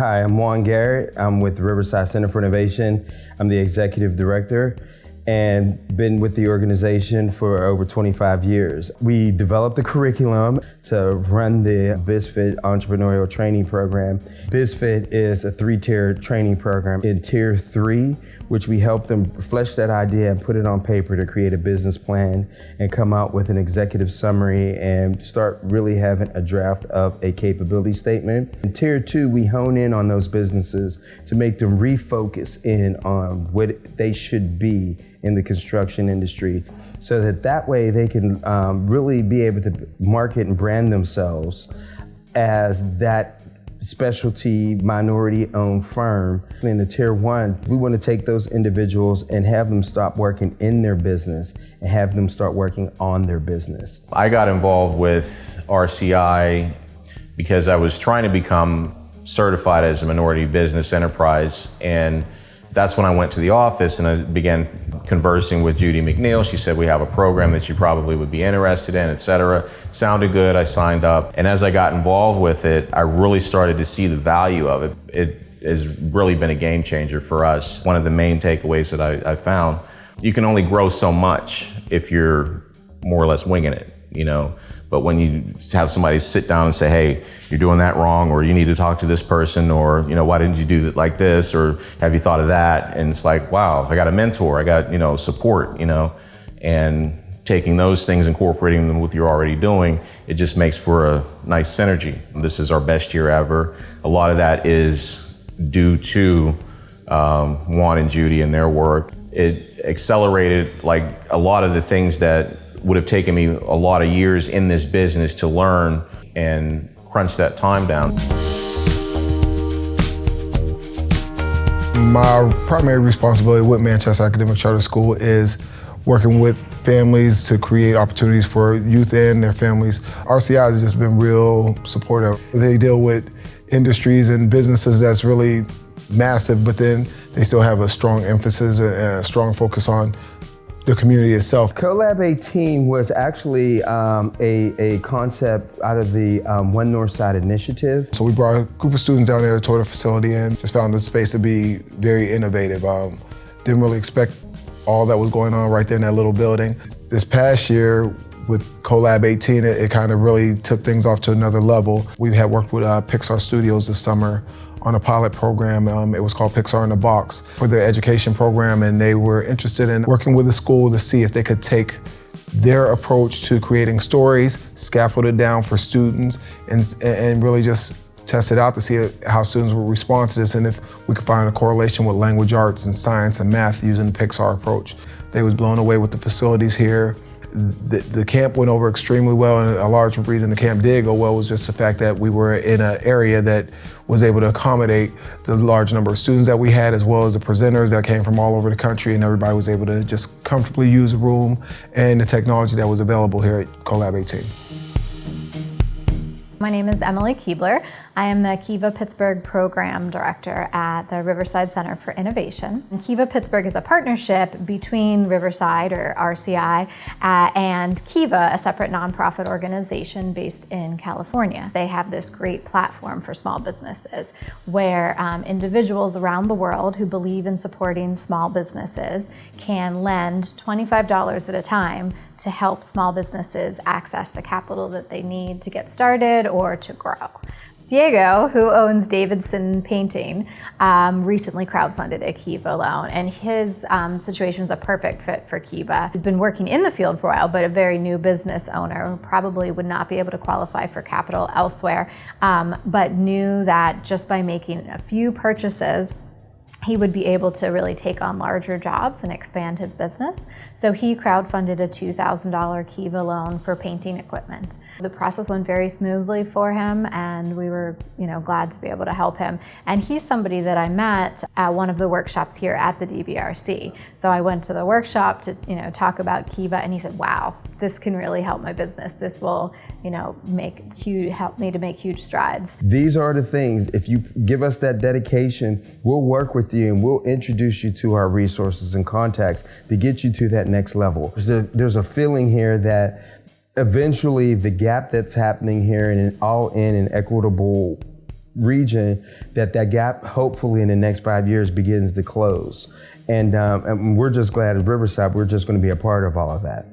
Hi, I'm Juan Garrett. I'm with Riverside Center for Innovation. I'm the executive director and been with the organization for over 25 years. We developed the curriculum to run the BizFit entrepreneurial training program. BizFit is a 3-tiered training program. In tier 3, which we help them flesh that idea and put it on paper to create a business plan and come out with an executive summary and start really having a draft of a capability statement. In tier 2, we hone in on those businesses to make them refocus in on what they should be in the construction industry, so that way they can really be able to market and brand themselves as that specialty minority-owned firm. In the tier 1, we want to take those individuals and have them stop working in their business and have them start working on their business. I got involved with RCI because I was trying to become certified as a minority business enterprise, and that's when I went to the office and I began conversing with Judy McNeil. She said, we have a program that you probably would be interested in, et cetera. Sounded good, I signed up. And as I got involved with it, I really started to see the value of it. It has really been a game changer for us. One of the main takeaways that I found, you can only grow so much if you're more or less winging it, you know? But when you have somebody sit down and say, hey, you're doing that wrong, or you need to talk to this person, or, you know, why didn't you do it like this, or have you thought of that? And it's like, wow, I got a mentor, I got, you know, support, you know, and taking those things, incorporating them with what you're already doing, it just makes for a nice synergy. This is our best year ever. A lot of that is due to Juan and Judy and their work. It accelerated like a lot of the things that would have taken me a lot of years in this business to learn and crunch that time down. My primary responsibility with Manchester Academic Charter School is working with families to create opportunities for youth and their families. RCI has just been real supportive. They deal with industries and businesses that's really massive, but then they still have a strong emphasis and a strong focus on the community itself. Collab 18 was actually a concept out of the One Northside initiative. So we brought a group of students down there to tour the facility and just found the space to be very innovative. Didn't really expect all that was going on right there in that little building. This past year with Collab 18, it kind of really took things off to another level. We had worked with Pixar Studios this summer on a pilot program. It was called Pixar in the Box for their education program, and they were interested in working with the school to see if they could take their approach to creating stories, scaffold it down for students, and really just test it out to see how students would respond to this and if we could find a correlation with language arts and science and math using the Pixar approach. They was blown away with the facilities here. The camp went over extremely well, and a large reason the camp did go well was just the fact that we were in an area that was able to accommodate the large number of students that we had, as well as the presenters that came from all over the country, and everybody was able to just comfortably use the room and the technology that was available here at Collab 18. My name is Emily Keebler. I am the Kiva Pittsburgh Program Director at the Riverside Center for Innovation. And Kiva Pittsburgh is a partnership between Riverside, or RCI, and Kiva, a separate nonprofit organization based in California. They have this great platform for small businesses where individuals around the world who believe in supporting small businesses can lend $25 at a time to help small businesses access the capital that they need to get started or to grow. Diego, who owns Davidson Painting, recently crowdfunded a Kiva loan, and his situation is a perfect fit for Kiva. He's been working in the field for a while, but a very new business owner who probably would not be able to qualify for capital elsewhere, but knew that just by making a few purchases, he would be able to really take on larger jobs and expand his business. So he crowdfunded a $2,000 Kiva loan for painting equipment. The process went very smoothly for him, and we were, glad to be able to help him. And he's somebody that I met at one of the workshops here at the DBRC. So I went to the workshop to, talk about Kiva, and he said, "Wow, this can really help my business. This will, help me to make huge strides." These are the things. If you give us that dedication, we'll work with you and we'll introduce you to our resources and contacts to get you to that next level. There's a feeling here that eventually the gap that's happening here in an all-in and equitable region, that gap hopefully in the next 5 years begins to close. And we're just glad at Riverside, we're just going to be a part of all of that.